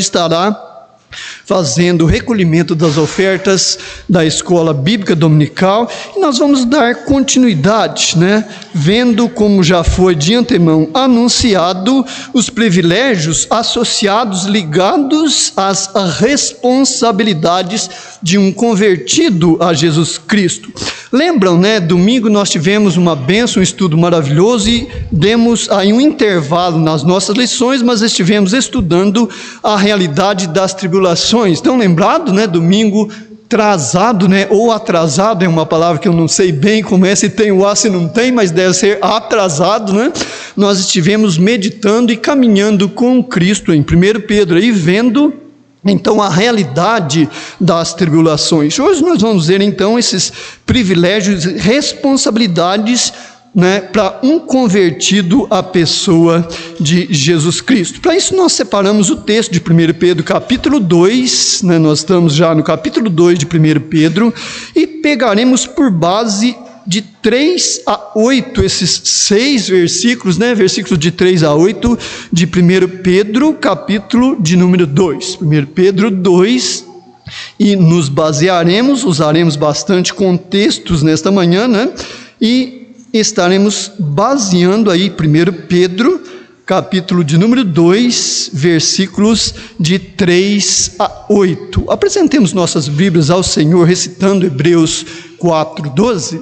estará fazendo o recolhimento das ofertas da escola bíblica dominical, e nós vamos dar continuidade, vendo como já foi de antemão anunciado os privilégios associados, ligados às responsabilidades de um convertido a Jesus Cristo. Lembram, domingo nós tivemos uma bênção, um estudo maravilhoso, e demos aí um intervalo nas nossas lições, mas estivemos estudando a realidade das tribulações. Estão lembrados, domingo atrasado, ou atrasado, é uma palavra que eu não sei bem como é, se tem o A, se não tem, mas deve ser atrasado, Nós estivemos meditando e caminhando com Cristo em 1 Pedro, aí vendo então a realidade das tribulações. Hoje nós vamos ver então esses privilégios e responsabilidades para um convertido à pessoa de Jesus Cristo. Para isso nós separamos o texto de 1 Pedro capítulo 2, nós estamos já no capítulo 2 de 1 Pedro, e pegaremos por base de 3 a 8, esses 6 versículos, versículos de 3 a 8, de 1 Pedro, capítulo de número 2. 1 Pedro 2, e nos basearemos, usaremos bastante contextos nesta manhã, e estaremos baseando aí 1 Pedro, capítulo de número 2, versículos de 3 a 8. Apresentemos nossas Bíblias ao Senhor, recitando Hebreus 4:12.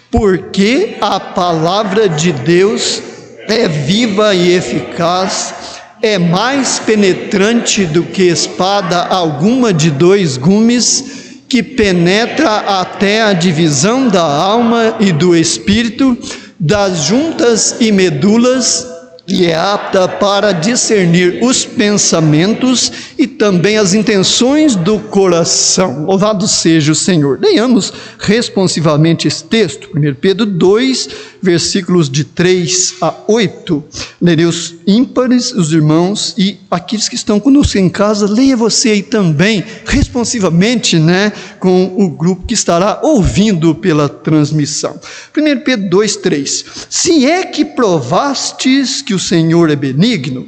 Porque a palavra de Deus é viva e eficaz, é mais penetrante do que espada alguma de 2 gumes, que penetra até a divisão da alma e do espírito, das juntas e medulas, e é apta para discernir os pensamentos e também as intenções do coração. Louvado seja o Senhor. Leiamos responsivamente esse texto, 1 Pedro 2, versículos de 3 a 8. Lerei os ímpares, os irmãos, e aqueles que estão conosco em casa, leia você aí também, responsivamente, com o grupo que estará ouvindo pela transmissão. 1 Pedro 2, 3. Se é que provastes que o Senhor é benigno,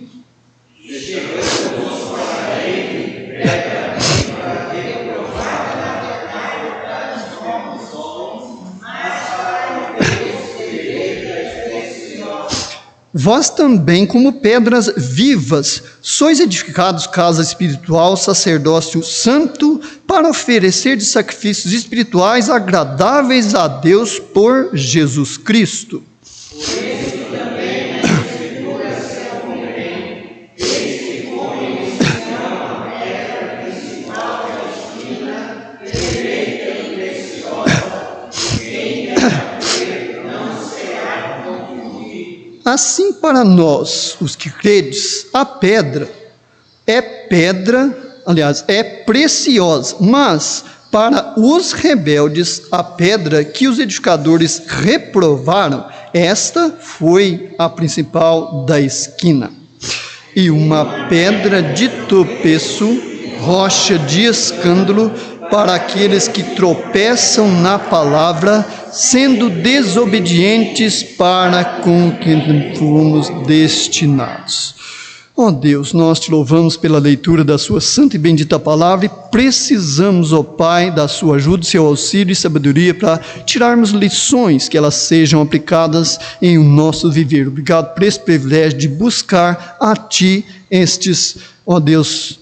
vós também, como pedras vivas, sois edificados casa espiritual, sacerdócio santo, para oferecer de sacrifícios espirituais agradáveis a Deus por Jesus Cristo. Assim, para nós, os que credes, a pedra é preciosa, mas para os rebeldes, a pedra que os edificadores reprovaram, esta foi a principal da esquina, e uma pedra de tropeço, rocha de escândalo, para aqueles que tropeçam na palavra, sendo desobedientes para com quem fomos destinados. Ó Deus, nós te louvamos pela leitura da sua santa e bendita palavra, e precisamos, ó Pai, da sua ajuda, seu auxílio e sabedoria para tirarmos lições, que elas sejam aplicadas em o nosso viver. Obrigado por esse privilégio de buscar a Ti ó Deus,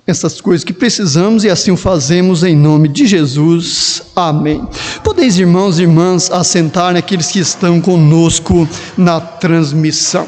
essas coisas que precisamos, e assim o fazemos em nome de Jesus. Amém. Podeis, irmãos e irmãs, assentarem aqueles que estão conosco na transmissão.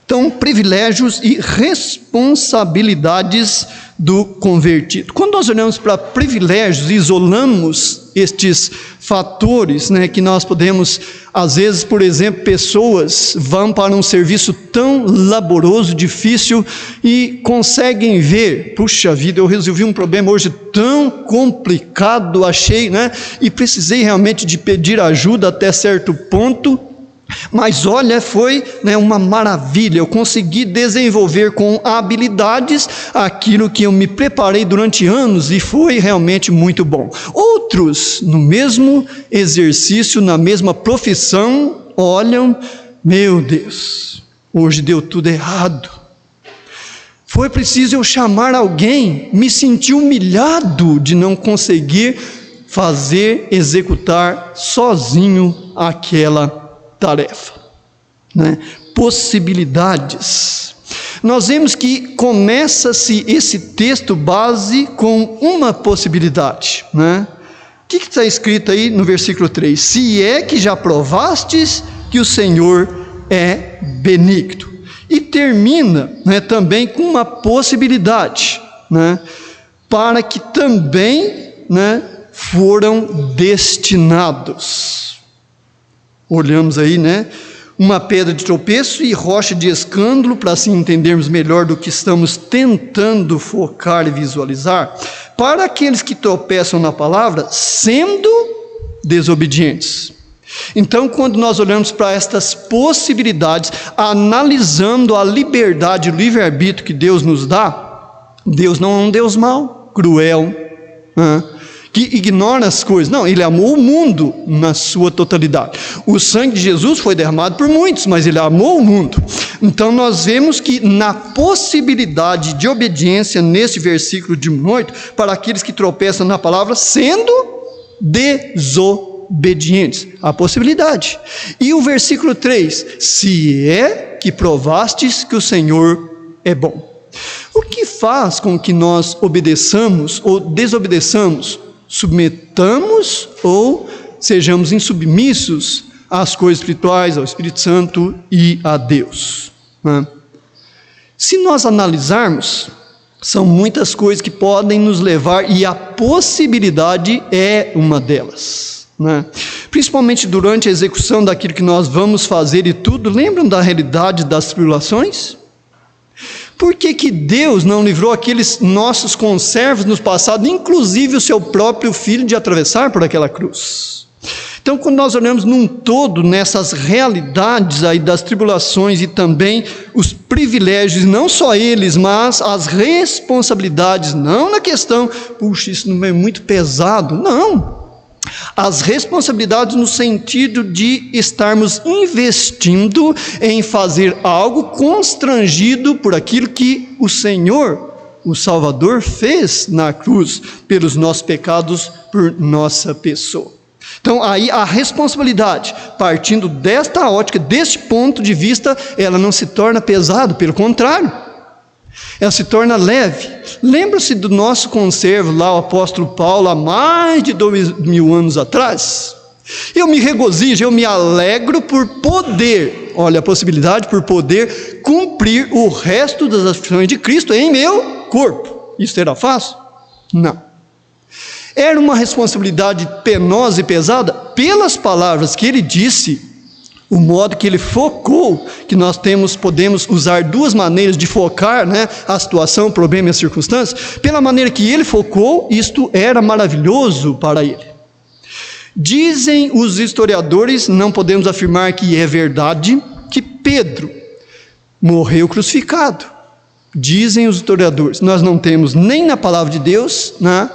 Então, privilégios e responsabilidades do convertido. Quando nós olhamos para privilégios e isolamos estes fatores, que nós podemos, às vezes, por exemplo, pessoas vão para um serviço tão laboroso, difícil, e conseguem ver, puxa vida, eu resolvi um problema hoje tão complicado, achei, e precisei realmente de pedir ajuda até certo ponto, mas olha, foi uma maravilha, eu consegui desenvolver com habilidades aquilo que eu me preparei durante anos, e foi realmente muito bom. Outros, no mesmo exercício, na mesma profissão, olham, meu Deus, hoje deu tudo errado, Foi preciso eu chamar alguém, me senti humilhado de não conseguir executar sozinho aquela tarefa, né? Possibilidades. Nós vemos que começa-se esse texto base com uma possibilidade, né? O que está escrito aí no versículo 3? Se é que já provastes que o Senhor é benigno. E termina, né, também com uma possibilidade, né, para que também, né, foram destinados. Olhamos aí, né, uma pedra de tropeço e rocha de escândalo, para assim entendermos melhor do que estamos tentando focar e visualizar, para aqueles que tropeçam na palavra, sendo desobedientes. Então, quando nós olhamos para estas possibilidades, analisando a liberdade e o livre-arbítrio que Deus nos dá, Deus não é um Deus mau, cruel, que ignora as coisas. Não, Ele amou o mundo na sua totalidade. O sangue de Jesus foi derramado por muitos, mas Ele amou o mundo. Então, nós vemos que na possibilidade de obediência, neste versículo de 8, para aqueles que tropeçam na palavra, sendo desobedientes, a possibilidade. E o versículo 3, se é que provastes que o Senhor é bom. O que faz com que nós obedeçamos ou desobedeçamos, submetamos ou sejamos insubmissos às coisas espirituais, ao Espírito Santo e a Deus, né? Se nós analisarmos, são muitas coisas que podem nos levar, e a possibilidade é uma delas, né? Principalmente durante a execução daquilo que nós vamos fazer e tudo. Lembram da realidade das tribulações? Por que Deus não livrou aqueles nossos conservos no passado, inclusive o seu próprio filho, de atravessar por aquela cruz? Então, quando nós olhamos num todo nessas realidades aí das tribulações e também os privilégios, não só eles, mas as responsabilidades, não na questão, puxa, isso não é muito pesado, não. As responsabilidades no sentido de estarmos investindo em fazer algo constrangido por aquilo que o Senhor, o Salvador, fez na cruz pelos nossos pecados, por nossa pessoa. Então aí a responsabilidade, partindo desta ótica, deste ponto de vista, ela não se torna pesada, pelo contrário, ela se torna leve. Lembra-se do nosso conservo lá, o apóstolo Paulo, há mais de 2000 anos atrás? Eu me regozijo, eu me alegro por poder, olha a possibilidade, por poder cumprir o resto das aflições de Cristo em meu corpo. Isso era fácil? Não. Era uma responsabilidade penosa e pesada pelas palavras que ele disse, o modo que ele focou, que nós podemos usar duas maneiras de focar, né, a situação, o problema e as circunstâncias. Pela maneira que ele focou, isto era maravilhoso para ele. Dizem os historiadores, não podemos afirmar que é verdade, que Pedro morreu crucificado. Dizem os historiadores, nós não temos nem na palavra de Deus, né?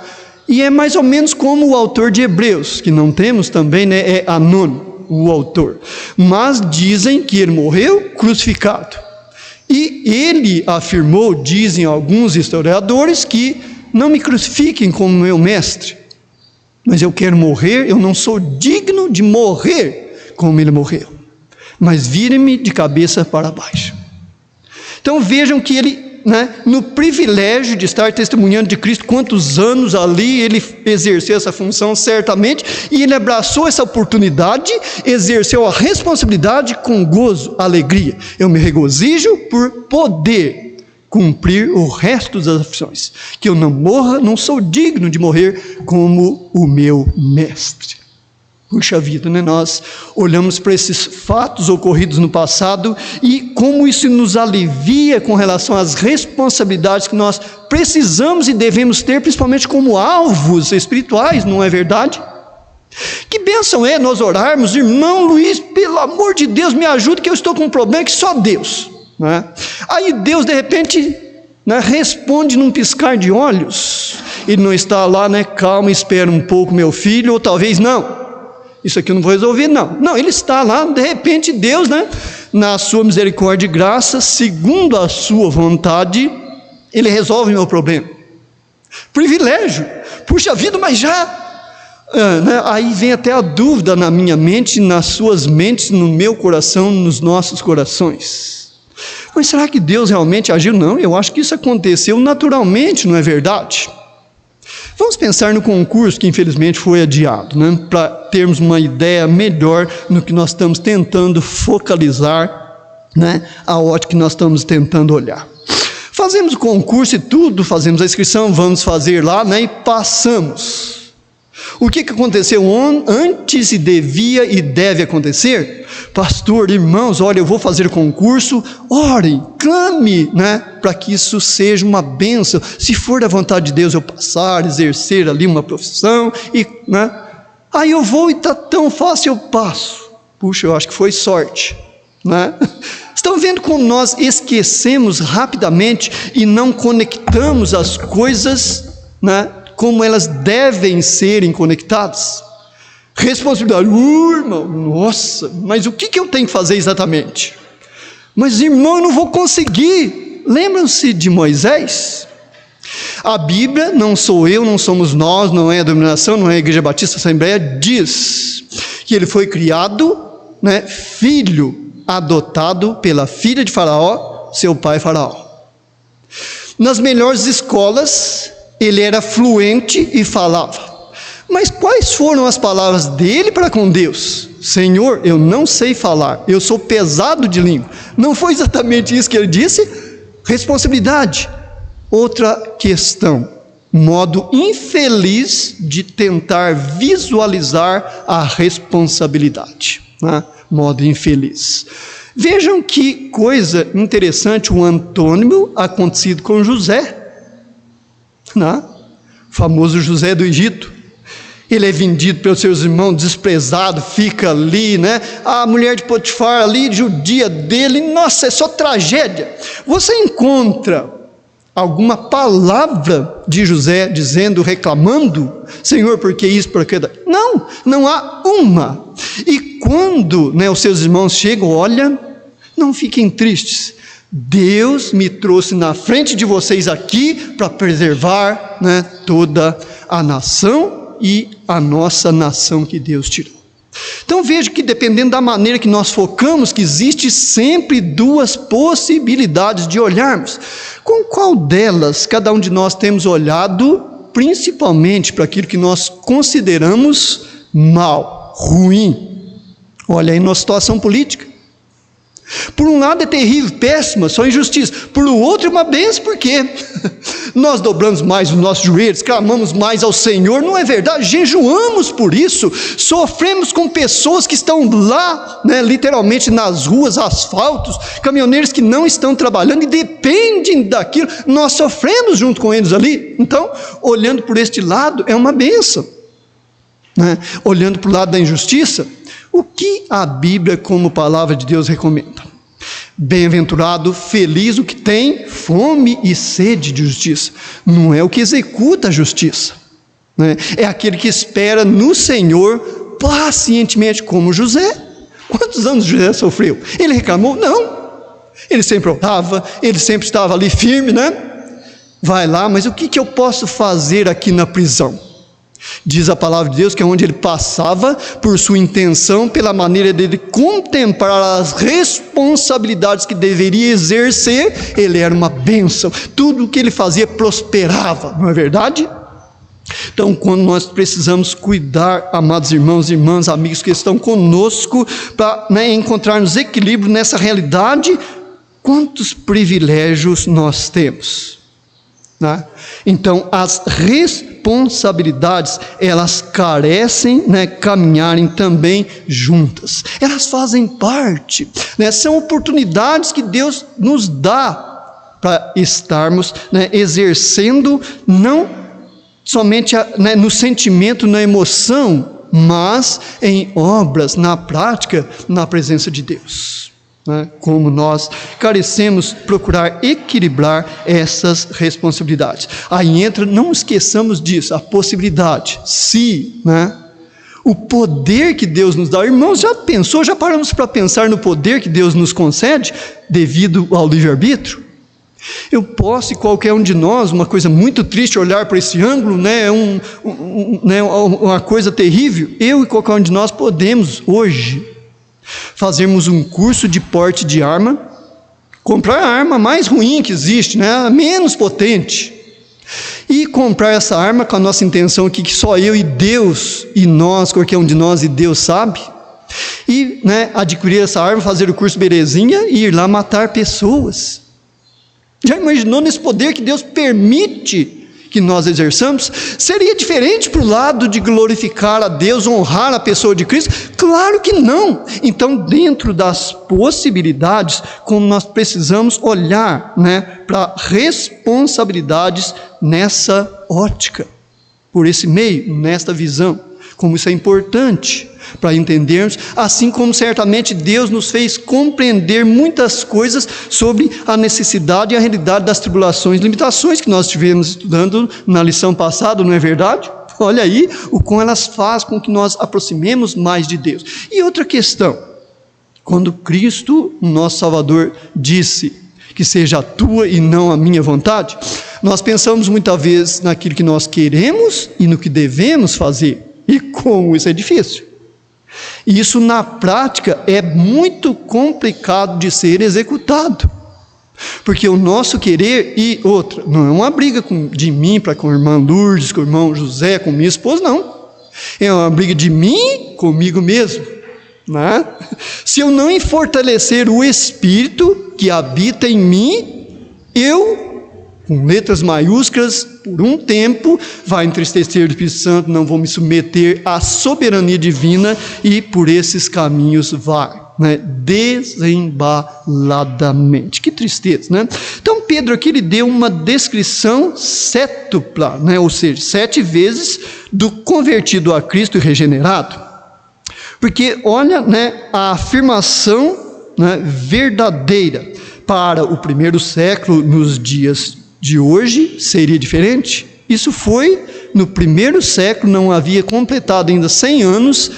E é mais ou menos como o autor de Hebreus, que não temos também, né? É anônimo o autor, mas dizem que ele morreu crucificado. E ele afirmou, dizem alguns historiadores, que não me crucifiquem como meu mestre, mas eu quero morrer, eu não sou digno de morrer como ele morreu, mas virem-me de cabeça para baixo. Então vejam que ele, né, no privilégio de estar testemunhando de Cristo, quantos anos ali ele exerceu essa função certamente, e ele abraçou essa oportunidade, exerceu a responsabilidade com gozo, alegria. Eu me regozijo por poder cumprir o resto das aflições, que eu não morra, não sou digno de morrer como o meu mestre. Puxa vida, né? Nós olhamos para esses fatos ocorridos no passado e como isso nos alivia com relação às responsabilidades que nós precisamos e devemos ter, principalmente como alvos espirituais, não é verdade? Que bênção é nós orarmos, irmão Luiz, pelo amor de Deus, me ajude que eu estou com um problema que só Deus, né? Aí Deus de repente, né, responde num piscar de olhos. Ele não está lá, né, calma, espera um pouco meu filho, ou talvez não. Isso aqui eu não vou resolver, não. Não, ele está lá, de repente Deus, né, na sua misericórdia e graça, segundo a sua vontade, Ele resolve meu problema. Privilégio. Puxa vida, mas já... Aí vem até a dúvida na minha mente, nas suas mentes, no meu coração, nos nossos corações. Mas será que Deus realmente agiu? Não, eu acho que isso aconteceu naturalmente, não é verdade? Vamos pensar no concurso que infelizmente foi adiado, né? Para termos uma ideia melhor no que nós estamos tentando focalizar, né? A ótica que nós estamos tentando olhar. Fazemos o concurso e tudo, fazemos a inscrição, vamos fazer lá, né? E passamos. O que aconteceu antes e devia e deve acontecer? Pastor, irmãos, olha, eu vou fazer o concurso, ore, clame, né, para que isso seja uma bênção. Se for da vontade de Deus eu passar, exercer ali uma profissão, né, aí eu vou e está tão fácil, eu passo. Puxa, eu acho que foi sorte, né? Estão vendo como nós esquecemos rapidamente e não conectamos as coisas, né, como elas devem serem conectadas? Responsabilidade, irmão, nossa, mas o que eu tenho que fazer exatamente? Mas irmão, eu não vou conseguir. Lembram-se de Moisés? A Bíblia, não sou eu, não somos nós, não é a denominação, não é a Igreja Batista Assembleia, diz que ele foi criado, né, filho adotado pela filha de Faraó, seu pai Faraó. Nas melhores escolas, ele era fluente e falava. Mas quais foram as palavras dele para com Deus? Senhor, eu não sei falar, eu sou pesado de língua. Não foi exatamente isso que ele disse? Responsabilidade. Outra questão, modo infeliz de tentar visualizar a responsabilidade, né? Modo infeliz. Vejam que coisa interessante, o antônimo acontecido com José, né? O famoso José do Egito. Ele é vendido pelos seus irmãos, desprezado, fica ali, né? A mulher de Potifar ali, judia dele, nossa, é só tragédia. Você encontra alguma palavra de José dizendo, reclamando, Senhor, por que isso, por que aquilo? Não, não há uma. E quando, né, os seus irmãos chegam, olha, não fiquem tristes. Deus me trouxe na frente de vocês aqui para preservar, né, toda a nação e a nossa nação que Deus tirou. Então veja que dependendo da maneira que nós focamos, que existe sempre duas possibilidades de olharmos. Com qual delas cada um de nós temos olhado, principalmente para aquilo que nós consideramos mal, ruim? Olha aí nossa situação política. Por um lado é terrível, péssima, só injustiça. Por outro é uma bênção, porque nós dobramos mais os nossos joelhos, clamamos mais ao Senhor, não é verdade? Jejuamos por isso, sofremos com pessoas que estão lá, né, literalmente nas ruas, asfaltos, caminhoneiros que não estão trabalhando e dependem daquilo, nós sofremos junto com eles ali. Então, olhando por este lado, é uma bênção, né? Olhando para o lado da injustiça, o que a Bíblia, como palavra de Deus, recomenda? Bem-aventurado, feliz o que tem fome e sede de justiça. Não é o que executa a justiça, né? É aquele que espera no Senhor pacientemente, como José. Quantos anos José sofreu? Ele reclamou? Não. Ele sempre orava, ele sempre estava ali firme, né? Vai lá, mas o que eu posso fazer aqui na prisão? Diz a palavra de Deus que é onde ele passava, por sua intenção, pela maneira dele contemplar as responsabilidades que deveria exercer, ele era uma bênção. Tudo o que ele fazia prosperava, não é verdade? Então, quando nós precisamos cuidar, amados irmãos e irmãs, amigos que estão conosco, para, né, encontrarmos equilíbrio nessa realidade, quantos privilégios nós temos, né? Então, as responsabilidades, elas carecem, né, caminharem também juntas. Elas fazem parte, né, são oportunidades que Deus nos dá para estarmos, né, exercendo, não somente né, no sentimento, na emoção, mas em obras, na prática, na presença de Deus. Como nós carecemos procurar equilibrar essas responsabilidades. Aí entra, não esqueçamos disso, a possibilidade, se, né, o poder que Deus nos dá. Irmãos, já pensou, já paramos para pensar no poder que Deus nos concede devido ao livre-arbítrio? Eu posso, e qualquer um de nós, uma coisa muito triste olhar para esse ângulo, né? Uma coisa terrível. Eu e qualquer um de nós podemos, hoje, fazermos um curso de porte de arma, comprar a arma mais ruim que existe, né? A menos potente, e comprar essa arma com a nossa intenção aqui, que só eu e Deus, e nós, qualquer um de nós e Deus sabe, e adquirir essa arma, fazer o curso belezinha e ir lá matar pessoas. Já imaginou nesse poder que Deus permite que nós exerçamos? Seria diferente para o lado de glorificar a Deus, honrar a pessoa de Cristo? Claro que não. Então, dentro das possibilidades, como nós precisamos olhar para responsabilidades nessa ótica, por esse meio, nesta visão, como isso é importante para entendermos, assim como certamente Deus nos fez compreender muitas coisas sobre a necessidade e a realidade das tribulações e limitações que nós estivemos estudando na lição passada, não é verdade? Olha aí o como elas fazem com que nós aproximemos mais de Deus. E outra questão, quando Cristo, nosso Salvador, disse que seja a tua e não a minha vontade, nós pensamos muitas vezes naquilo que nós queremos e no que devemos fazer, e como isso é difícil. E isso na prática é muito complicado de ser executado, porque o nosso querer e outra, não é uma briga de mim para com a irmã Lourdes, com o irmão José, com minha esposa, não, é uma briga de mim comigo mesmo, né? Se eu não fortalecer o Espírito que habita em mim, eu, com letras maiúsculas, por um tempo, vai entristecer o Espírito Santo, não vou me submeter à soberania divina, e por esses caminhos vai, desembaladamente. Que tristeza, né? Então Pedro aqui ele deu uma descrição sétupla, ou seja, 7 vezes do convertido a Cristo e regenerado, porque olha, a afirmação verdadeira para o primeiro século nos dias de hoje seria diferente. Isso foi no primeiro século, não havia completado ainda 100 anos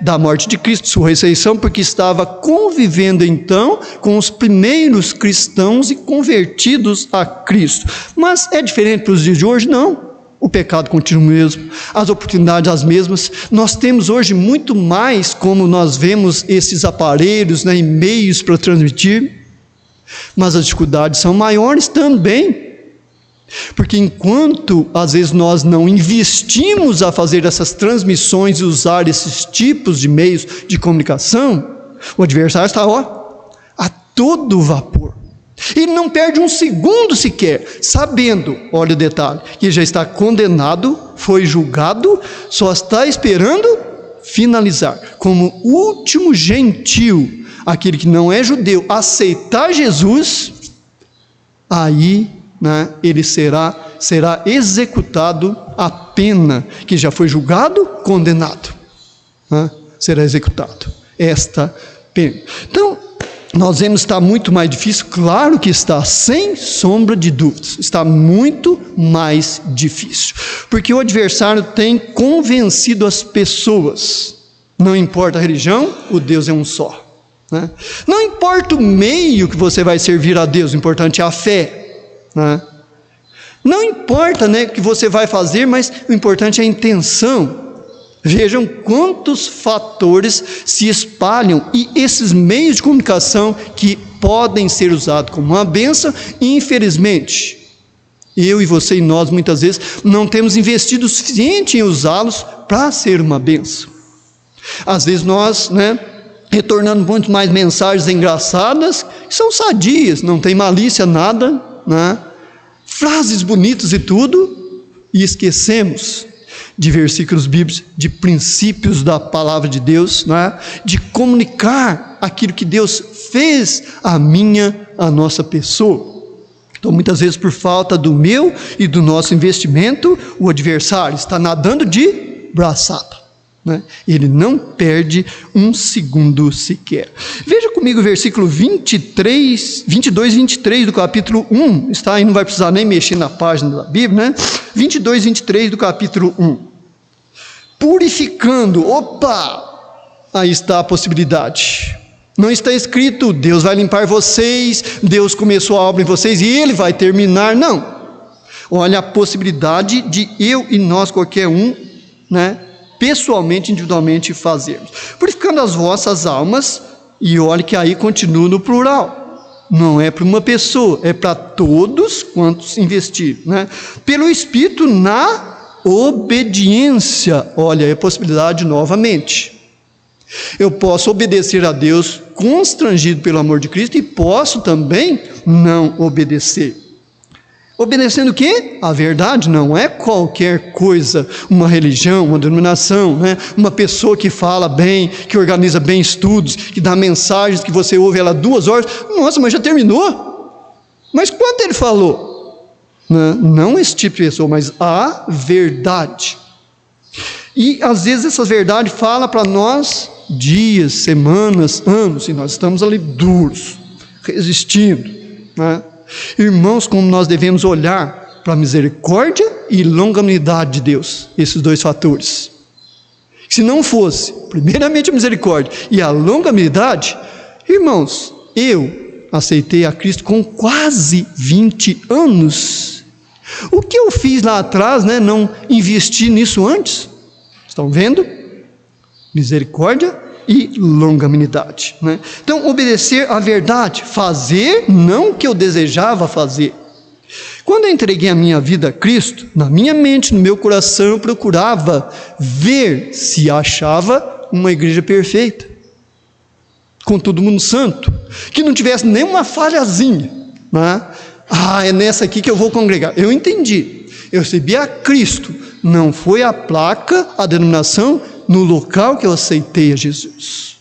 da morte de Cristo, sua ressurreição, porque estava convivendo então com os primeiros cristãos e convertidos a Cristo. Mas é diferente para os dias de hoje? Não. O pecado continua o mesmo, as oportunidades as mesmas. Nós temos hoje muito mais, como nós vemos esses aparelhos, e meios para transmitir, mas as dificuldades são maiores também, porque enquanto às vezes nós não investimos a fazer essas transmissões e usar esses tipos de meios de comunicação, o adversário está a todo vapor, e não perde um segundo sequer, sabendo, olha o detalhe, que já está condenado, foi julgado, só está esperando finalizar, como último gentil, aquele que não é judeu, aceitar Jesus, aí ele será executado a pena, que já foi julgado, condenado, será executado esta pena. Então, nós vemos que está muito mais difícil, claro que está, sem sombra de dúvidas, está muito mais difícil, porque o adversário tem convencido as pessoas, não importa a religião, o Deus é um só. Não importa o meio que você vai servir a Deus, o importante é a fé. Não importa o que você vai fazer, mas o importante é a intenção. Vejam quantos fatores se espalham, e esses meios de comunicação que podem ser usados como uma bênção, infelizmente, eu e você e nós muitas vezes não temos investido o suficiente em usá-los para ser uma bênção. Às vezes nós, retornando muito mais mensagens engraçadas, que são sadias, não tem malícia nada, frases bonitas e tudo, e esquecemos de versículos bíblicos, de princípios da palavra de Deus, de comunicar aquilo que Deus fez a nossa pessoa. Então muitas vezes por falta do meu e do nosso investimento, o adversário está nadando de braçada. Ele não perde um segundo sequer. Veja comigo o versículo 22 e 23 do capítulo 1, está aí, não vai precisar nem mexer na página da Bíblia, 22 e 23 do capítulo 1. Purificando, aí está a possibilidade, Não está escrito, Deus vai limpar vocês, Deus começou a obra em vocês e Ele vai terminar. Não. Olha a possibilidade de eu e nós, qualquer um, né, pessoalmente, individualmente fazermos. Purificando as vossas almas, e olha que aí continua no plural. Não é para uma pessoa, é para todos quantos investir, né? Pelo Espírito na obediência. Olha, é a possibilidade novamente. Eu posso obedecer a Deus constrangido pelo amor de Cristo e posso também não obedecer. Obedecendo o quê? A verdade não é qualquer coisa, uma religião, uma denominação, né? Uma pessoa que fala bem, que organiza bem estudos, que dá mensagens que você ouve ela 2 horas. Nossa, mas já terminou? Mas quanto ele falou? Não esse tipo de pessoa, mas a verdade. E às vezes essa verdade fala para nós dias, semanas, anos, e nós estamos ali duros, resistindo, né? Irmãos, como nós devemos olhar para a misericórdia e longanimidade de Deus, esses 2 fatores. Se não fosse, primeiramente a misericórdia e a longanimidade, irmãos, eu aceitei a Cristo com quase 20 anos. O que eu fiz lá atrás, né? Não investi nisso antes. Estão vendo? Misericórdia e longanimidade, né? Então, obedecer à verdade, fazer não o que eu desejava fazer. Quando eu entreguei a minha vida a Cristo, na minha mente, no meu coração, eu procurava ver se achava uma igreja perfeita, com todo mundo santo, que não tivesse nenhuma falhazinha, né? É nessa aqui que eu vou congregar. Eu entendi, eu recebi a Cristo, não foi a placa, a denominação, no local que eu aceitei a Jesus.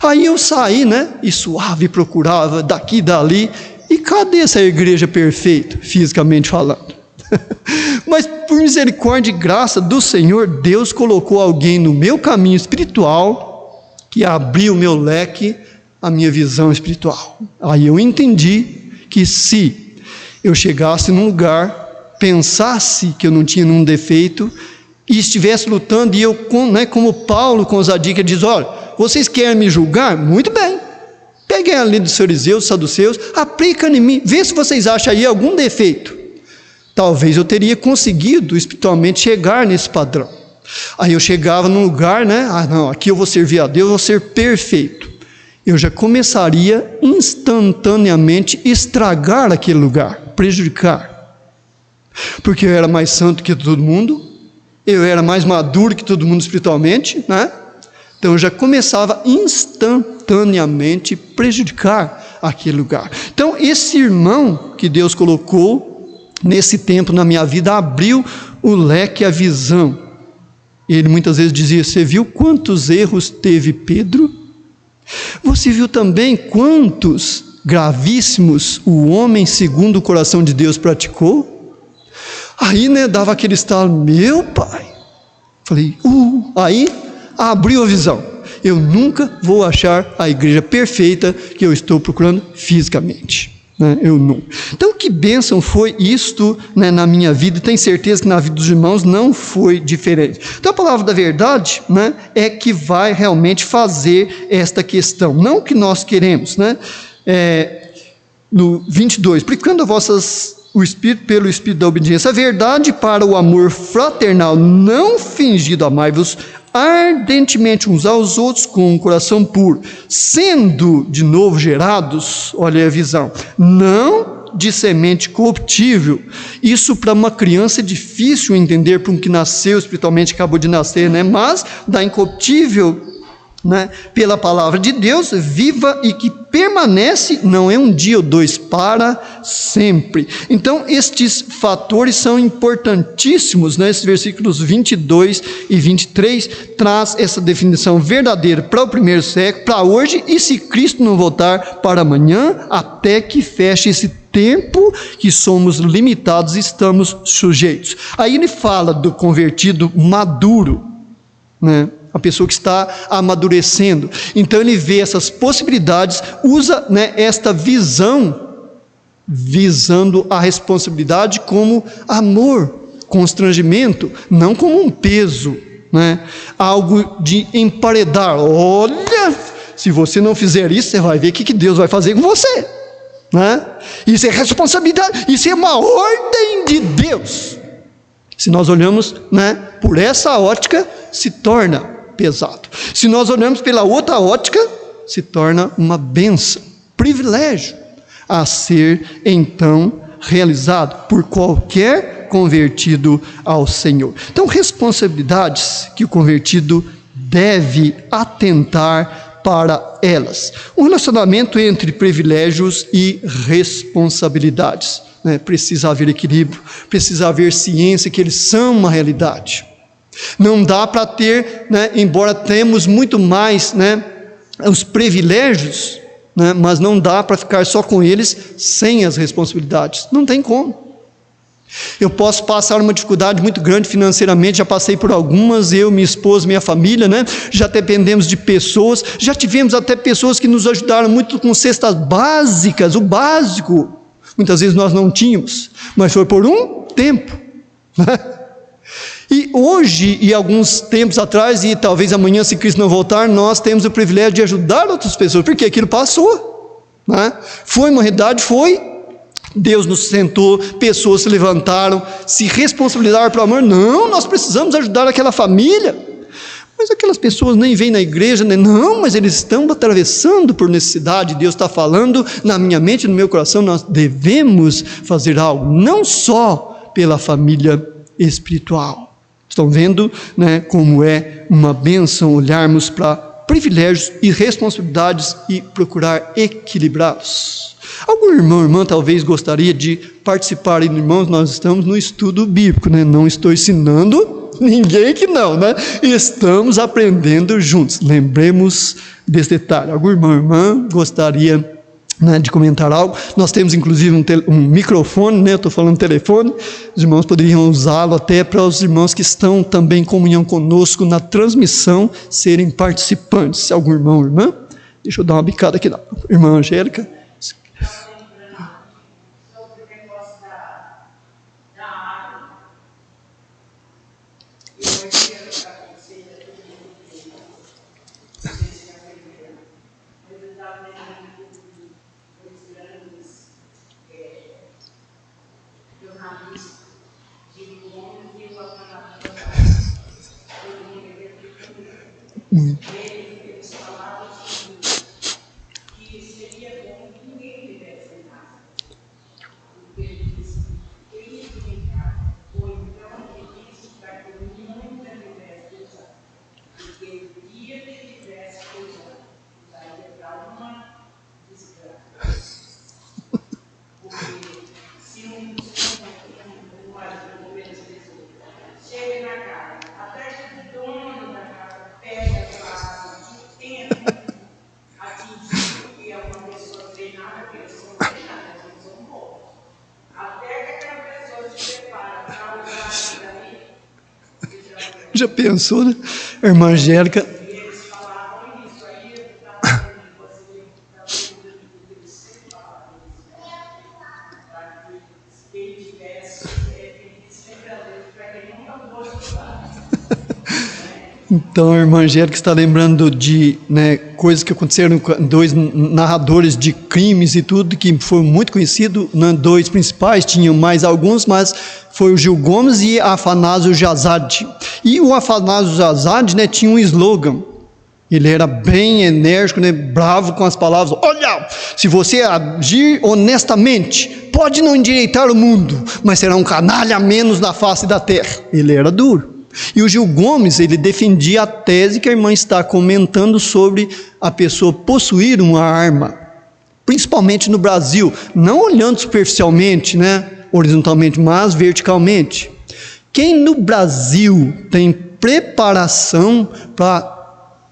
Aí eu saí, né, e suave procurava daqui e dali, e cadê essa igreja perfeita, fisicamente falando? Mas por misericórdia e graça do Senhor, Deus colocou alguém no meu caminho espiritual, que abriu o meu leque, a minha visão espiritual. Aí eu entendi que se eu chegasse num lugar, pensasse que eu não tinha nenhum defeito, e estivesse lutando, e eu, né, como Paulo com ousadia, que diz, olha, vocês querem me julgar? Muito bem, peguem a lei dos fariseus, saduceus, aplica em mim, vê se vocês acham aí algum defeito. Talvez eu teria conseguido espiritualmente chegar nesse padrão. Aí eu chegava num lugar, né, não, aqui eu vou servir a Deus, vou ser perfeito. Eu já começaria instantaneamente estragar aquele lugar, prejudicar. Porque eu era mais santo que todo mundo, eu era mais maduro que todo mundo espiritualmente, né? Então eu já começava instantaneamente prejudicar aquele lugar. Então esse irmão que Deus colocou nesse tempo na minha vida abriu o leque, a visão. Ele muitas vezes dizia, você viu quantos erros teve Pedro? Você viu também quantos gravíssimos o homem segundo o coração de Deus praticou? Aí, né, dava aquele estalo, meu pai. Falei, aí abriu a visão. Eu nunca vou achar a igreja perfeita que eu estou procurando fisicamente. Né? Eu não. Então, que bênção foi isto, né, na minha vida, e tenho certeza que na vida dos irmãos não foi diferente. Então, a palavra da verdade, né, é que vai realmente fazer esta questão, não o que nós queremos, né? No 22, aplicando o Espírito pelo Espírito da obediência, a verdade para o amor fraternal não fingido, amai-vos ardentemente uns aos outros com um coração puro, sendo de novo gerados, olha a visão, não de semente corruptível. Isso para uma criança é difícil entender, para um que nasceu espiritualmente, acabou de nascer, né? Mas da incorruptível, né, pela palavra de Deus, viva e que permanece, não é um dia ou dois, para sempre. Então estes fatores são importantíssimos, né? Esses versículos 22 e 23 traz essa definição verdadeira para o primeiro século, para hoje, e se Cristo não voltar, para amanhã, até que feche esse tempo que somos limitados e estamos sujeitos. Aí ele fala do convertido maduro, né? A pessoa que está amadurecendo. Então ele vê essas possibilidades, usa, né, esta visão, visando a responsabilidade como amor, constrangimento, não como um peso, né? Algo de emparedar. Olha, se você não fizer isso, você vai ver o que Deus vai fazer com você, né? Isso é responsabilidade, isso é uma ordem de Deus. Se nós olhamos, né, por essa ótica, se torna pesado. Se nós olhamos pela outra ótica, se torna uma bênção, privilégio a ser então realizado por qualquer convertido ao Senhor. Então, responsabilidades que o convertido deve atentar para elas. Um relacionamento entre privilégios e responsabilidades, né? Precisa haver equilíbrio, precisa haver ciência que eles são uma realidade. Não dá para ter, né, embora temos muito mais, né, os privilégios, né, mas não dá para ficar só com eles sem as responsabilidades. Não tem como. Eu posso passar uma dificuldade muito grande financeiramente, já passei por algumas, eu, minha esposa, minha família, né? Já dependemos de pessoas, já tivemos até pessoas que nos ajudaram muito com cestas básicas, o básico. Muitas vezes nós não tínhamos, mas foi por um tempo, né? E hoje, e alguns tempos atrás, e talvez amanhã, se Cristo não voltar, nós temos o privilégio de ajudar outras pessoas, porque aquilo passou, né? Foi uma realidade, Deus nos sustentou, pessoas se levantaram, se responsabilizaram para o amor. Não, nós precisamos ajudar aquela família, mas aquelas pessoas nem vêm na igreja, né? Não, mas eles estão atravessando por necessidade. Deus está falando na minha mente, no meu coração, nós devemos fazer algo, não só pela família espiritual. Estão vendo, né, como é uma bênção olharmos para privilégios e responsabilidades e procurar equilibrá-los. Algum irmão ou irmã talvez gostaria de participar, irmãos, nós estamos no estudo bíblico, né? Não estou ensinando ninguém que não, né? Estamos aprendendo juntos, lembremos desse detalhe. Algum irmão ou irmã gostaria, né, de comentar algo? Nós temos inclusive um microfone, né? Eu estou falando telefone, os irmãos poderiam usá-lo até para os irmãos que estão também em comunhão conosco na transmissão serem participantes. Se algum irmão ou irmã, deixa eu dar uma bicada aqui na irmã Angélica. Eles falavam que seria bom que ninguém tivesse em casa. Ele disse, quem brincar, ou então ele disse para que nunca tivesse usado. Porque o dia que tivesse usado, daí para uma desgraça. Porque se um chega na casa, até que o dono da casa pega atingir, que é uma pessoa treinada, que eles são treinados, eles são bons. Até que aquela pessoa se prepara para usar aquilo ali. Já pensou, né? A irmã Angélica. E eles falavam isso, aí eu estava vendo que você está vendo que eles sempre falavam isso. Para que quem tivesse, sempre a Deus, para que nunca fosse usado. Então, a irmã Angélica está lembrando de, né, coisas que aconteceram com dois narradores de crimes e tudo, que foi muito conhecido, né, dois principais, tinham mais alguns, mas foi o Gil Gomes e Afanásio Jazade. E o Afanásio Jazade, né, tinha um slogan, ele era bem enérgico, né, bravo com as palavras: olha, se você agir honestamente, pode não endireitar o mundo, mas será um canalha a menos na face da terra. Ele era duro. E o Gil Gomes, ele defendia a tese que a irmã está comentando sobre a pessoa possuir uma arma, principalmente no Brasil, não olhando superficialmente, né, horizontalmente, mas verticalmente. Quem no Brasil tem preparação para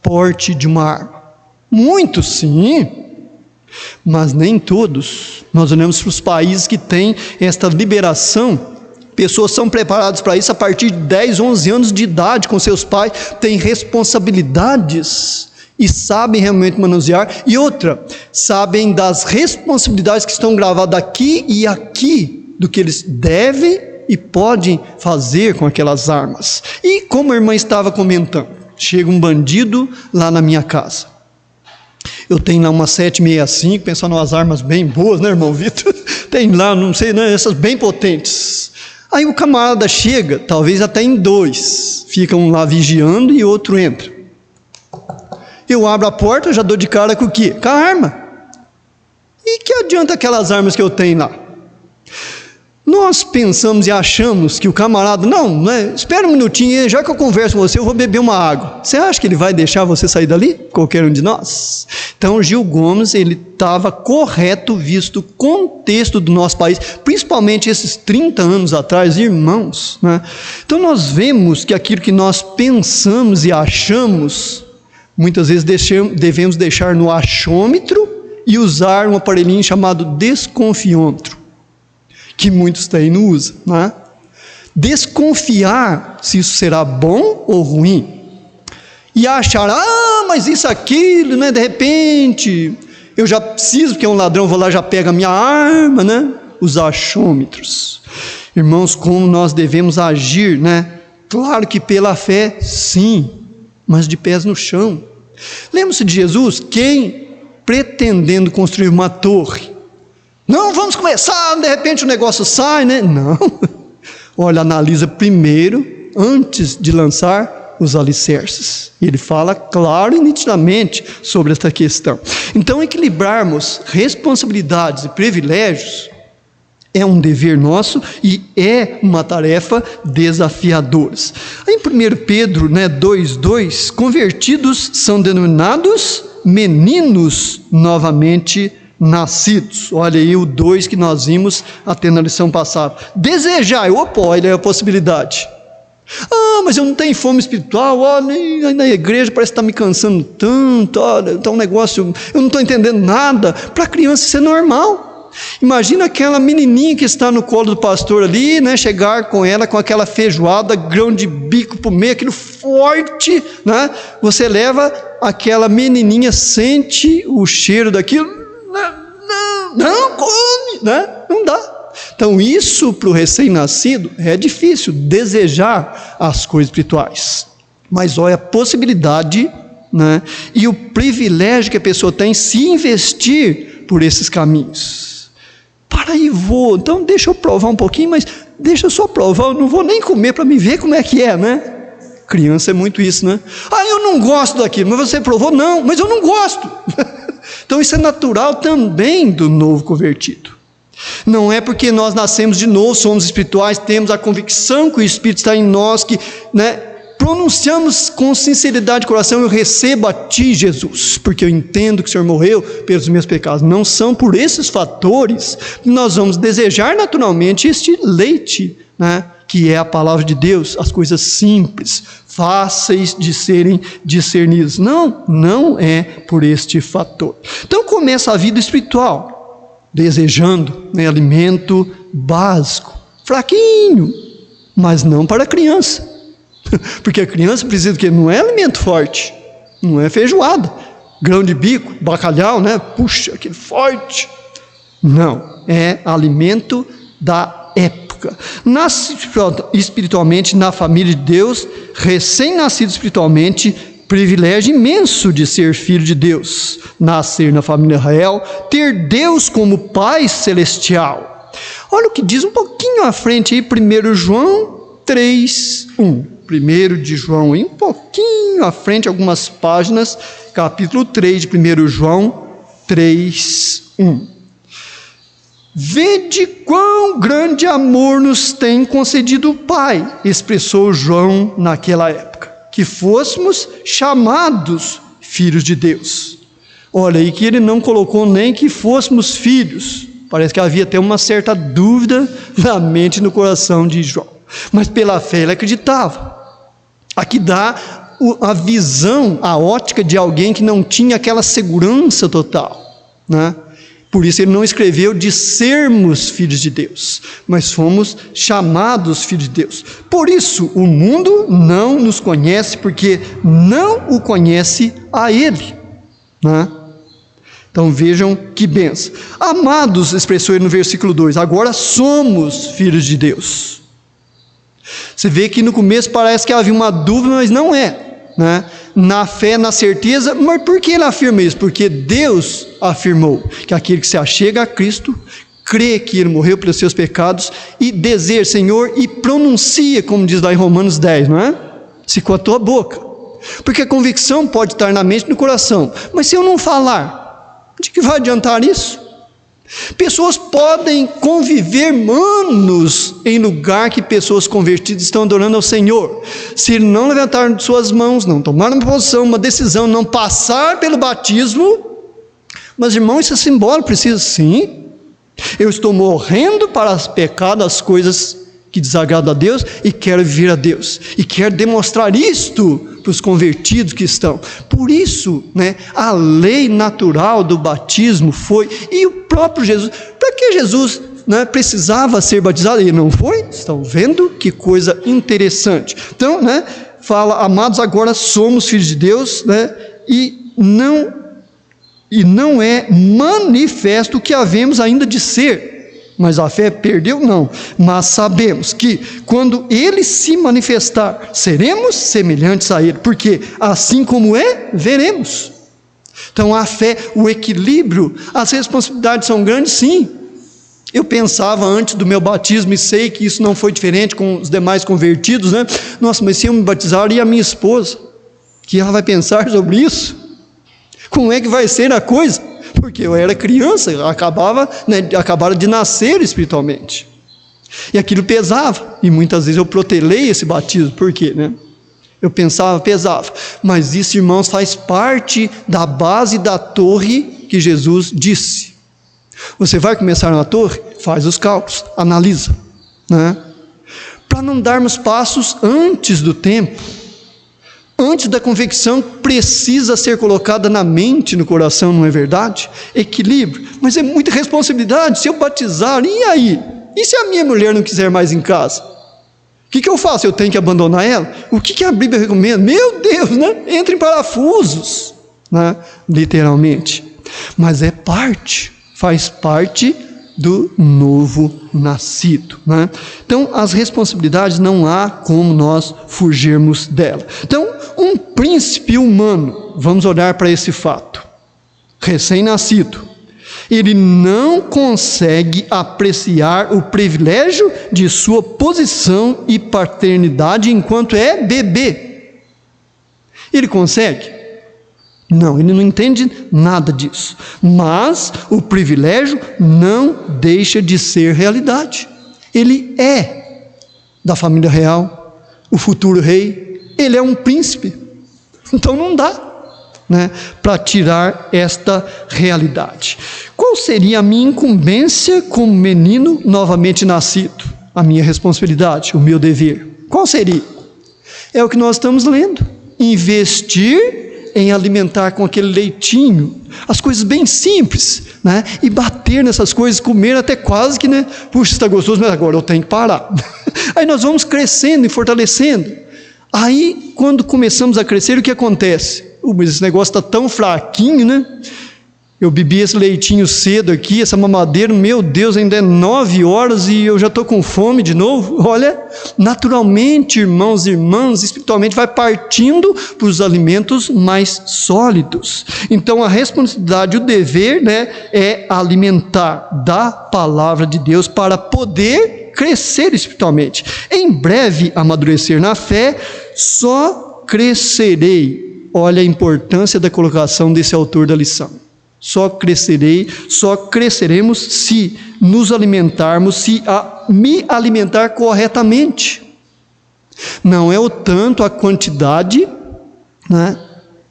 porte de uma arma? Muitos, sim, mas nem todos. Nós olhamos para os países que têm esta liberação. Pessoas são preparadas para isso a partir de 10, 11 anos de idade com seus pais, têm responsabilidades e sabem realmente manusear. E outra, sabem das responsabilidades que estão gravadas aqui e aqui, do que eles devem e podem fazer com aquelas armas. E como a irmã estava comentando, chega um bandido lá na minha casa. Eu tenho lá uma 765, pensando em umas armas bem boas, né, irmão Vitor? Tem lá, não sei, né, essas bem potentes. Aí o camarada chega, talvez até em 2, fica um lá vigiando e outro entra. Eu abro a porta, já dou de cara com o quê? Com a arma. E que adianta aquelas armas que eu tenho lá? Nós pensamos e achamos que o camarada, não, espera um minutinho, já que eu converso com você, eu vou beber uma água. Você acha que ele vai deixar você sair dali? Qualquer um de nós? Então, Gil Gomes, ele estava correto, visto o contexto do nosso país, principalmente esses 30 anos atrás, irmãos, né? Então, nós vemos que aquilo que nós pensamos e achamos, muitas vezes devemos deixar no achômetro e usar um aparelhinho chamado desconfiômetro, que muitos têm e não usam, né? Desconfiar se isso será bom ou ruim, e achar, mas isso, aquilo, né? De repente, eu já preciso, porque é um ladrão, vou lá, já pega a minha arma, né? Os achômetros. Irmãos, como nós devemos agir, né? Claro que pela fé, sim, mas de pés no chão. Lembra-se de Jesus? Quem, pretendendo construir uma torre, não, vamos começar, de repente o negócio sai, né? Não. Olha, analisa primeiro, antes de lançar os alicerces. Ele fala claro e nitidamente sobre esta questão. Então, equilibrarmos responsabilidades e privilégios é um dever nosso e é uma tarefa desafiadora. Em 1 Pedro 2,2, convertidos são denominados meninos novamente nascidos. Olha aí o 2 que nós vimos até na lição passada. Desejai, olha a possibilidade. Mas eu não tenho fome espiritual, olha, na igreja parece que está me cansando tanto, olha, está um negócio, eu não estou entendendo nada. Para a criança isso é normal. Imagina aquela menininha que está no colo do pastor ali, né, chegar com ela com aquela feijoada, grão de bico por meio, aquilo forte, né? Você leva aquela menininha, sente o cheiro daquilo, não come, né? Não dá. Então isso para o recém-nascido é difícil, desejar as coisas espirituais. Mas olha a possibilidade, né? E o privilégio que a pessoa tem se investir por esses caminhos. Para aí, então deixa eu provar um pouquinho, mas deixa eu só provar, eu não vou nem comer para me ver como é que é, né? Criança é muito isso, né? Eu não gosto daquilo, mas você provou? Não, mas eu não gosto. Então isso é natural também do novo convertido. Não é porque nós nascemos de novo, somos espirituais, temos a convicção que o Espírito está em nós, que, né, pronunciamos com sinceridade de coração, eu recebo a Ti, Jesus, porque eu entendo que o Senhor morreu pelos meus pecados. Não são por esses fatores que nós vamos desejar naturalmente este leite, né, que é a palavra de Deus, as coisas simples, fáceis de serem discernidas. Não é por este fator. Então começa a vida espiritual, desejando, né, alimento básico, fraquinho, mas não para a criança. Porque a criança precisa do quê? Não é alimento forte, não é feijoada, grão de bico, bacalhau, né? Puxa, aquele forte. Não, é alimento da época. Nasce espiritualmente na família de Deus, recém-nascido espiritualmente, privilégio imenso de ser filho de Deus, nascer na família Israel, ter Deus como Pai celestial. Olha o que diz um pouquinho à frente aí, 1 João 3:1. 1 de João, um pouquinho à frente, algumas páginas, capítulo 3 de 1 João 3:1. Vede quão grande amor nos tem concedido o Pai, expressou João naquela época, que fôssemos chamados filhos de Deus. Olha aí que ele não colocou nem que fôssemos filhos, parece que havia até uma certa dúvida na mente e no coração de João, mas pela fé ele acreditava. Aqui dá a visão, a ótica de alguém que não tinha aquela segurança total, né? Por isso ele não escreveu de sermos filhos de Deus, mas fomos chamados filhos de Deus. Por isso o mundo não nos conhece, porque não o conhece a Ele, né? Então vejam que bênção. Amados, expressou ele no versículo 2, agora somos filhos de Deus. Você vê que no começo parece que havia uma dúvida, mas não é. né? Na fé, na certeza. Mas por que ele afirma isso? Porque Deus afirmou que aquele que se achega a Cristo, crê que Ele morreu pelos seus pecados e deseja, Senhor, e pronuncia, como diz lá em Romanos 10, não é? Se com a tua boca. Porque a convicção pode estar na mente e no coração. Mas se eu não falar, de que vai adiantar isso? Pessoas podem conviver anos em lugar que pessoas convertidas estão adorando ao Senhor. Se não levantar suas mãos, não tomar uma posição, uma decisão, não passar pelo batismo. Mas, irmão, isso é simbólico, precisa sim. Eu estou morrendo para pecar das coisas que desagradam a Deus e quero viver a Deus. E quero demonstrar isto para os convertidos que estão. Por isso, né, a lei natural do batismo foi, e o próprio Jesus, para que Jesus, né, precisava ser batizado? Ele não foi? Estão vendo que coisa interessante. Então, né, fala, amados, agora somos filhos de Deus, né, e não é manifesto o que havemos ainda de ser. Mas a fé perdeu? Não. Mas sabemos que quando Ele se manifestar, seremos semelhantes a Ele. Porque assim como é, veremos. Então a fé, o equilíbrio, as responsabilidades são grandes, sim. Eu pensava antes do meu batismo, e sei que isso não foi diferente com os demais convertidos, né? Nossa, mas se eu me batizar, e a minha esposa? O que ela vai pensar sobre isso? Como é que vai ser a coisa? Porque eu era criança, acabava de nascer espiritualmente. E aquilo pesava. E muitas vezes eu protelei esse batismo. Por quê, né? Eu pensava, pesava. Mas isso, irmãos, faz parte da base da torre que Jesus disse. Você vai começar na torre? Faz os cálculos, analisa, né? Para não darmos passos antes do tempo. Antes da convicção, precisa ser colocada na mente, no coração, não é verdade? Equilíbrio, mas é muita responsabilidade. Se eu batizar, e aí? E se a minha mulher não quiser mais em casa? O que eu faço? Eu tenho que abandonar ela? O que a Bíblia recomenda? Meu Deus, né? Entra em parafusos, né? Literalmente. Mas é parte, faz parte do novo nascido, né? Então as responsabilidades não há como nós fugirmos dela. Então um príncipe humano, vamos olhar para esse fato, recém-nascido, ele não consegue apreciar o privilégio de sua posição e paternidade enquanto é bebê. Ele consegue? Não, ele não entende nada disso. Mas o privilégio não deixa de ser realidade. Ele é da família real, o futuro rei, ele é um príncipe. Então não dá, né, para tirar esta realidade. Qual seria a minha incumbência como menino novamente nascido? A minha responsabilidade, o meu dever. Qual seria? É o que nós estamos lendo. Investir em alimentar com aquele leitinho, as coisas bem simples, né? E bater nessas coisas, comer até quase que, né? Puxa, está gostoso, mas agora eu tenho que parar. Aí nós vamos crescendo e fortalecendo. Aí, quando começamos a crescer, o que acontece? Mas esse negócio está tão fraquinho, né? Eu bebi esse leitinho cedo aqui, essa mamadeira, meu Deus, ainda é 9 horas e eu já estou com fome de novo. Olha, naturalmente, irmãos e irmãs, espiritualmente vai partindo para os alimentos mais sólidos. Então a responsabilidade, o dever, né, é alimentar da palavra de Deus para poder crescer espiritualmente. Em breve amadurecer na fé, só crescerei. Olha a importância da colocação desse autor da lição. Só cresceremos se nos alimentarmos, me alimentar corretamente. Não é o tanto, a quantidade, né?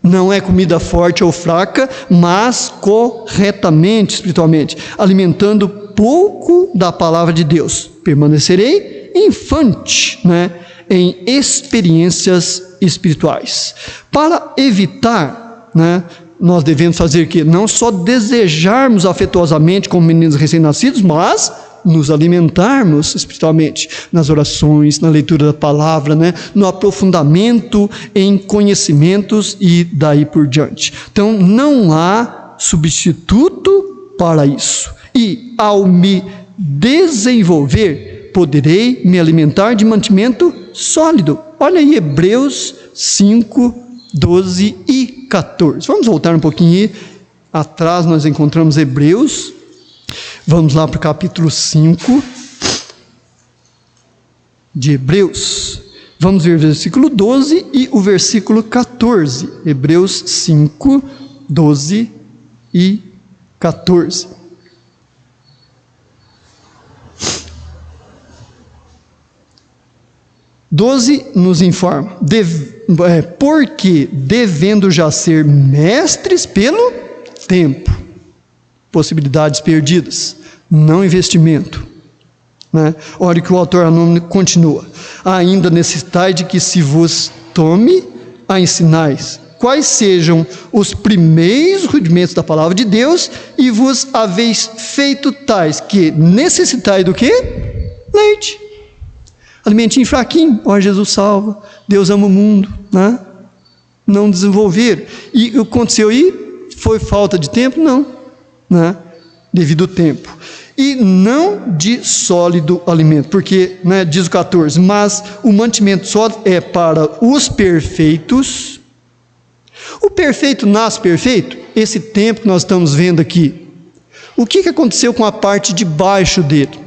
Não é comida forte ou fraca, mas corretamente, espiritualmente, alimentando pouco da palavra de Deus. Permanecerei infante, né, em experiências espirituais. Para evitar, né, nós devemos fazer o quê? Não só desejarmos afetuosamente como meninos recém-nascidos, mas nos alimentarmos espiritualmente, nas orações, na leitura da palavra, né? No aprofundamento em conhecimentos e daí por diante. Então não há substituto para isso. E ao me desenvolver, poderei me alimentar de mantimento sólido. Olha aí Hebreus 5, 12 e 14. Vamos voltar um pouquinho atrás, nós encontramos Hebreus. Vamos lá para o capítulo 5 de Hebreus. Vamos ver o versículo 12 e o versículo 14. Hebreus 5, 12 e 14. Nos informa, porque devendo já ser mestres pelo tempo, possibilidades perdidas, não investimento, né? Olha que o autor anônimo continua: ainda necessitai de que se vos tome a ensinais quais sejam os primeiros rudimentos da palavra de Deus, e vos haveis feito tais que necessitai do quê? Leite. Alimentinho fraquinho, ó, Jesus salva, Deus ama o mundo, né? Não desenvolver. E o que aconteceu aí? Foi falta de tempo? Não, né? Devido ao tempo. E não de sólido alimento, porque, né, diz o 14, mas o mantimento sólido é para os perfeitos. O perfeito nasce perfeito? Esse tempo que nós estamos vendo aqui, o que aconteceu com a parte de baixo dele?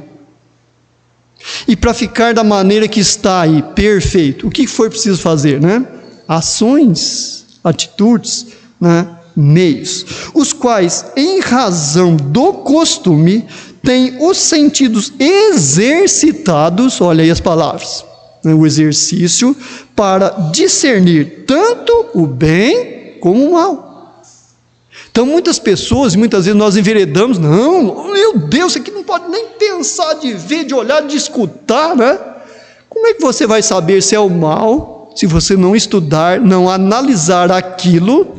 E para ficar da maneira que está aí, perfeito, o que foi preciso fazer, né? Ações, atitudes, né? Meios, os quais, em razão do costume, têm os sentidos exercitados, olha aí as palavras, né? O exercício, para discernir tanto o bem como o mal. Então muitas pessoas, muitas vezes nós enveredamos, não, meu Deus, isso aqui não pode nem pensar, de ver, de olhar, de escutar, né? Como é que você vai saber se é o mal, se você não estudar, não analisar aquilo,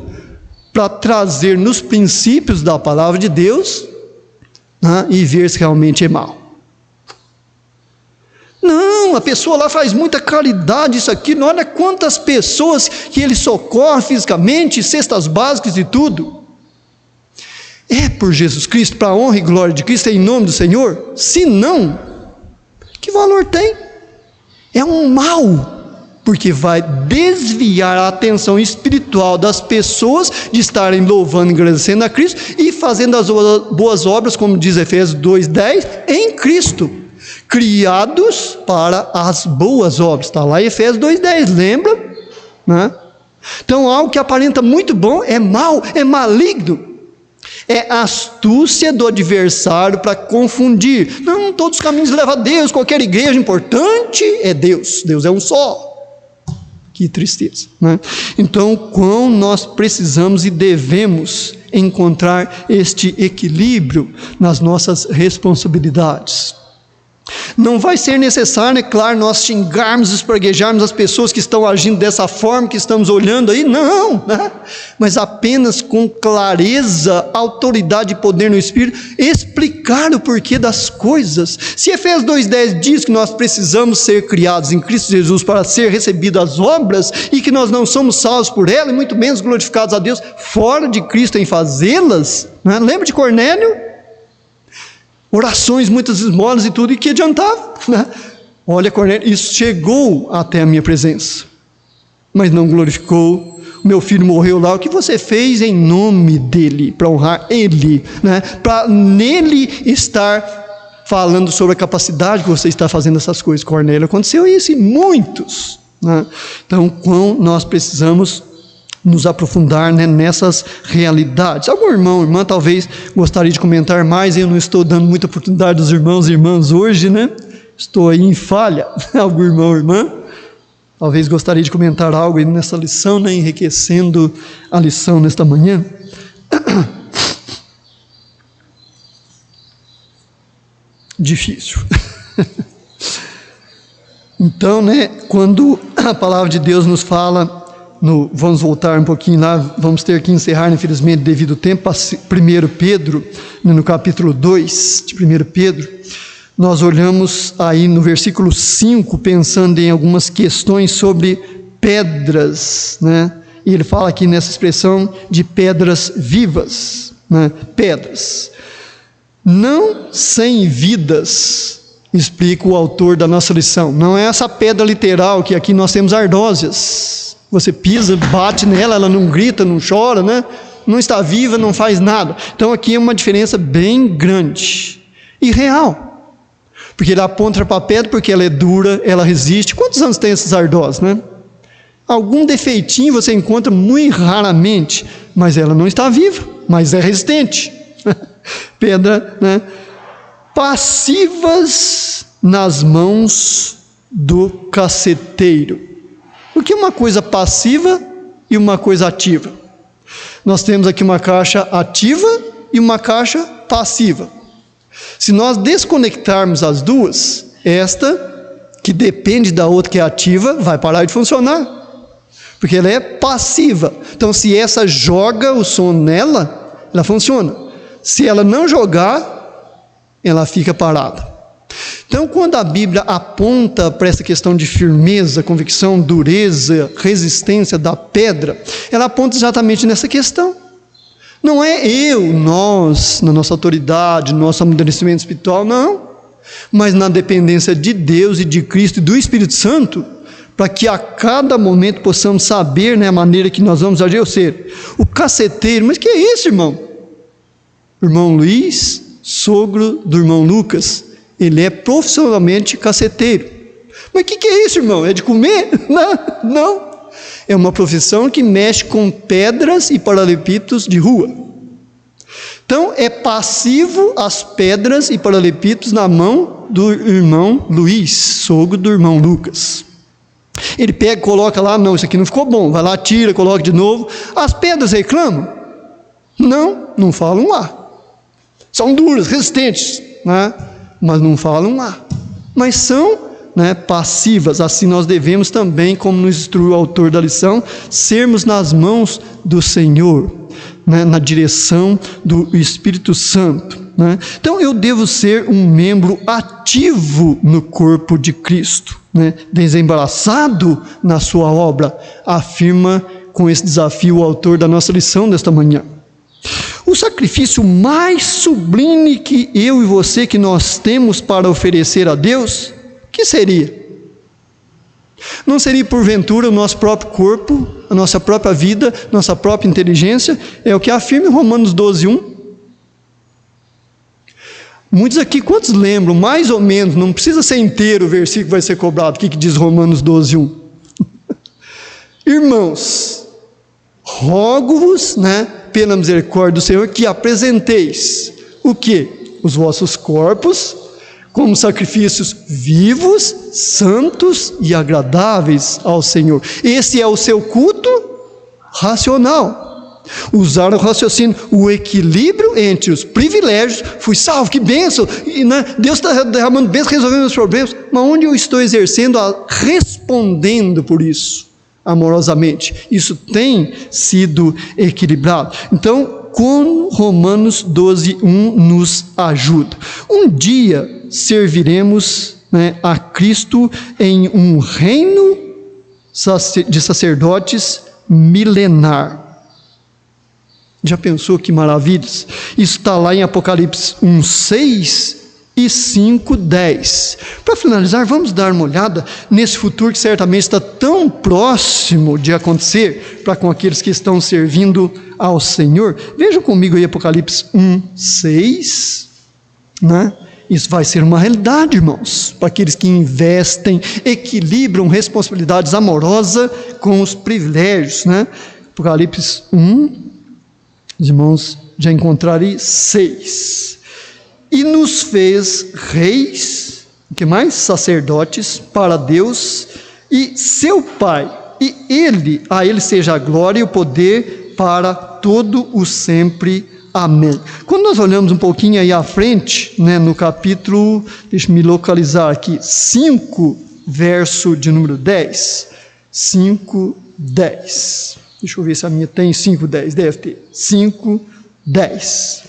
para trazer nos princípios da palavra de Deus, né, e ver se realmente é mal? Não, a pessoa lá faz muita caridade, isso aqui, não, olha quantas pessoas que ele socorre fisicamente, cestas básicas e tudo. É por Jesus Cristo, para a honra e glória de Cristo, em nome do Senhor? Se não, que valor tem? É um mal, porque vai desviar a atenção espiritual das pessoas de estarem louvando e agradecendo a Cristo e fazendo as boas obras, como diz Efésios 2:10, em Cristo, criados para as boas obras. Está lá em Efésios 2:10, lembra? Né? Então algo que aparenta muito bom é mal, é maligno. É astúcia do adversário para confundir. Não, todos os caminhos levam a Deus, qualquer igreja importante é Deus. Deus é um só. Que tristeza, né? Então, quão nós precisamos e devemos encontrar este equilíbrio nas nossas responsabilidades. Não vai ser necessário, é claro, nós xingarmos, espraguejarmos as pessoas que estão agindo dessa forma, que estamos olhando aí, não, né? Mas apenas com clareza, autoridade e poder no Espírito, explicar o porquê das coisas. Se Efésios 2:10 diz que nós precisamos ser criados em Cristo Jesus para ser recebidas as obras, e que nós não somos salvos por ela, e muito menos glorificados a Deus fora de Cristo em fazê-las, né? Lembra de Cornélio? Orações, muitas esmolas e tudo, e que adiantava, né? Olha, Cornélio, isso chegou até a minha presença, mas não glorificou. O meu filho morreu lá, o que você fez em nome dele, para honrar ele, né? Para nele estar falando sobre a capacidade que você está fazendo essas coisas. Cornélio, aconteceu isso, e muitos, né? Então, quão nós precisamos nos aprofundar, né, nessas realidades. Algum irmão, irmã, talvez gostaria de comentar mais. Eu não estou dando muita oportunidade dos irmãos e irmãs hoje, né? Estou aí em falha. Algum irmão, irmã, talvez gostaria de comentar algo aí nessa lição, né, enriquecendo a lição nesta manhã. Difícil. Então, né, quando a palavra de Deus nos fala, vamos voltar um pouquinho lá, vamos ter que encerrar, infelizmente, devido ao tempo, para 1 Pedro, no capítulo 2 de 1 Pedro, nós olhamos aí no versículo 5, pensando em algumas questões sobre pedras, né? E ele fala aqui nessa expressão de pedras vivas, né? Pedras, não sem vidas, explica o autor da nossa lição. Não é essa pedra literal que aqui nós temos ardósias, Você pisa, bate nela, ela não grita, não chora, né? Não está viva, não faz nada. Então aqui é uma diferença bem grande e real. Porque ele aponta para a pedra, porque ela é dura, ela resiste. Quantos anos tem esses ardós, né? Algum defeitinho você encontra muito raramente, mas ela não está viva, mas é resistente. Pedra, né? Passivas nas mãos do caceteiro. O que é uma coisa passiva e uma coisa ativa? Nós temos aqui uma caixa ativa e uma caixa passiva. Se nós desconectarmos as duas, esta, que depende da outra que é ativa, vai parar de funcionar, porque ela é passiva. Então, se essa joga o som nela, ela funciona. Se ela não jogar, ela fica parada. Então, quando a Bíblia aponta para essa questão de firmeza, convicção, dureza, resistência da pedra, ela aponta exatamente nessa questão. Não é nós, na nossa autoridade, no nosso amadurecimento espiritual, não. Mas na dependência de Deus e de Cristo e do Espírito Santo, para que a cada momento possamos saber, né, a maneira que nós vamos agir. Ou seja, o caceteiro, mas que é isso, irmão? Irmão Luiz, sogro do irmão Lucas, ele é profissionalmente caceteiro. Mas o que é isso, irmão? É de comer? Não. É uma profissão que mexe com pedras e paralelepípedos de rua. Então, é passivo as pedras e paralelepípedos na mão do irmão Luiz, sogro do irmão Lucas. Ele pega e coloca lá, não, isso aqui não ficou bom. Vai lá, tira, coloca de novo. As pedras reclamam? Não falam lá. São duras, resistentes, né? Mas não falam lá, mas são, né, passivas. Assim nós devemos também, como nos instrui o autor da lição, sermos nas mãos do Senhor, né, na direção do Espírito Santo, né? Então eu devo ser um membro ativo no corpo de Cristo, né, desembaraçado na sua obra, afirma com esse desafio o autor da nossa lição desta manhã. O sacrifício mais sublime que eu e você, que nós temos para oferecer a Deus, que seria? Não seria porventura o nosso próprio corpo, a nossa própria vida, nossa própria inteligência? É o que afirma em Romanos 12:1. Muitos aqui, quantos lembram, mais ou menos, não precisa ser inteiro o versículo que vai ser cobrado, o que diz Romanos 12:1? Irmãos, rogo-vos, né, pela misericórdia do Senhor, que apresenteis o quê? Os vossos corpos como sacrifícios vivos, santos e agradáveis ao Senhor. Esse é o seu culto racional. Usar o raciocínio, o equilíbrio entre os privilégios. Fui salvo, que bênção, e, né, Deus está derramando bênção, resolvendo os problemas, mas onde eu estou exercendo, respondendo por isso amorosamente? Isso tem sido equilibrado. Então, como Romanos 12:1 nos ajuda? Um dia serviremos, né, a Cristo em um reino de sacerdotes milenar. Já pensou que maravilhas? Isso está lá em Apocalipse 1:6 e 5:10. Para finalizar, vamos dar uma olhada nesse futuro que certamente está tão próximo de acontecer para com aqueles que estão servindo ao Senhor. Vejam comigo aí Apocalipse 1:6, né? Isso vai ser uma realidade, irmãos, para aqueles que investem, equilibram responsabilidades amorosas com os privilégios, né? Apocalipse 1, os irmãos já encontraram aí 6. E nos fez reis, o que mais? Sacerdotes para Deus e seu Pai. E a ele seja a glória e o poder para todo o sempre. Amém. Quando nós olhamos um pouquinho aí à frente, né, no capítulo, deixa-me localizar aqui, 5, verso de número 10. 5:10. Deixa eu ver se a minha tem 5:10, deve ter. 5:10.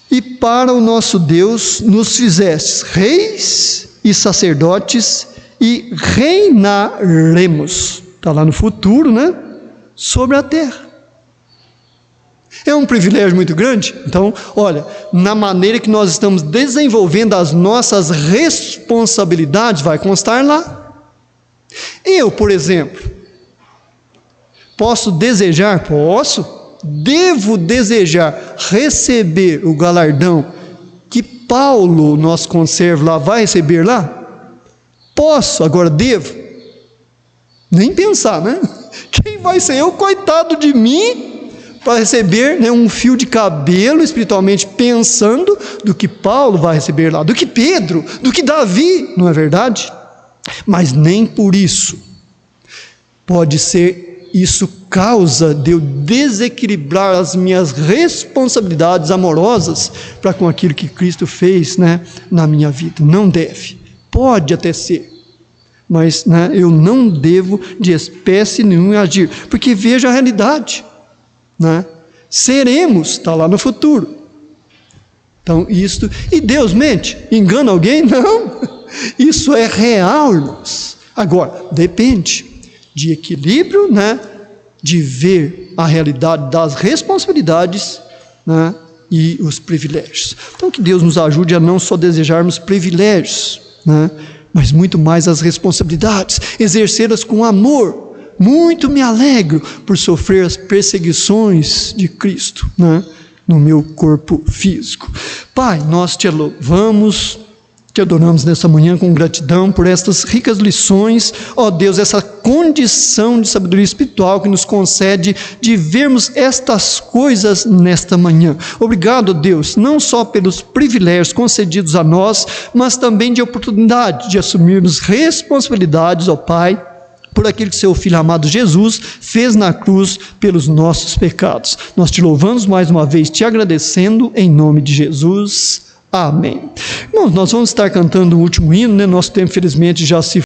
E para o nosso Deus nos fizestes reis e sacerdotes e reinaremos. Está lá no futuro, né? Sobre a terra. É um privilégio muito grande. Então, olha, na maneira que nós estamos desenvolvendo as nossas responsabilidades, vai constar lá. Eu, por exemplo, Posso desejar? Posso. Devo desejar receber o galardão que Paulo, nosso conservo lá, vai receber lá? Posso, agora devo? Nem pensar, né? Quem vai ser eu, coitado de mim, para receber, né, um fio de cabelo, espiritualmente pensando, do que Paulo vai receber lá, do que Pedro, do que Davi, não é verdade? Mas nem por isso pode ser isso causa de eu desequilibrar as minhas responsabilidades amorosas para com aquilo que Cristo fez, né, na minha vida. Não deve. Pode até ser, mas, né, eu não devo de espécie nenhuma agir, porque veja a realidade, né? Seremos, está lá no futuro. Então isto, e Deus mente? Engana alguém? Não, isso é real, irmãos. Agora, depende de equilíbrio, né, de ver a realidade das responsabilidades, né, e os privilégios. Então que Deus nos ajude a não só desejarmos privilégios, né, mas muito mais as responsabilidades, exercê-las com amor. Muito me alegro por sofrer as perseguições de Cristo, né, no meu corpo físico. Pai, nós te louvamos, te adoramos nessa manhã com gratidão por estas ricas lições, ó Deus, essa condição de sabedoria espiritual que nos concede de vermos estas coisas nesta manhã. Obrigado, Deus, não só pelos privilégios concedidos a nós, mas também de oportunidade de assumirmos responsabilidades, ó Pai, por aquilo que seu Filho amado Jesus fez na cruz pelos nossos pecados. Nós te louvamos mais uma vez, te agradecendo em nome de Jesus. Amém. Irmãos, nós vamos estar cantando o último hino, né? Nosso tempo, infelizmente, já se